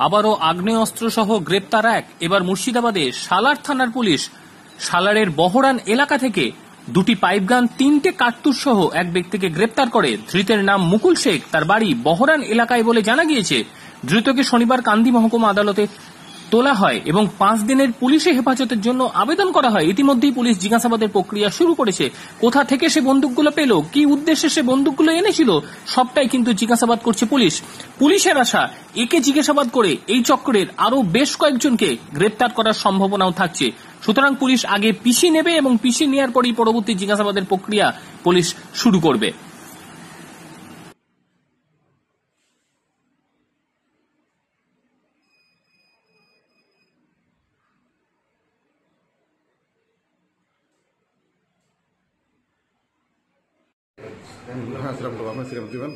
আবারও আগ্নেয়াস্ত্র সহ গ্রেপ্তার এক। এবার মুর্শিদাবাদে সালার থানার পুলিশ সালারের বহরান এলাকা থেকে 2টি পাইপগান 3টে কার্তুজ সহ এক ব্যক্তিকে গ্রেপ্তার করে। ধৃতের নাম মুকুল শেখ, তার বাড়ি বহরান এলাকায় বলে জানা গিয়েছে। ধৃতকে শনিবার কান্দি মহকুমা আদালতে তোলা হয় এবং 5 দিনের পুলিশি হেফাজতের জন্য আবেদন করা হয়। ইতিমধ্যেই পুলিশ জিজ্ঞাসাবাদের প্রক্রিয়া শুরু করেছে। কোথা থেকে সে বন্দুকগুলো পেল, কি উদ্দেশ্যে সে বন্দুকগুলো এনেছিল, সবটাই কিন্তু জিজ্ঞাসাবাদ করছে পুলিশ। পুলিশের আশা, একে জিজ্ঞাসাবাদ করে এই চক্রের আরো বেশ কয়েকজনকে গ্রেপ্তার করার সম্ভাবনাও থাকছে। সুতরাং পুলিশ আগে পিসি নেবে এবং পিসি নেওয়ার পরই পরবর্তী জিজ্ঞাসাবাদের প্রক্রিয়া পুলিশ শুরু করবে। হ্যাঁ, সিরাপ দেবো, আপনার সিরাপ দেবেন।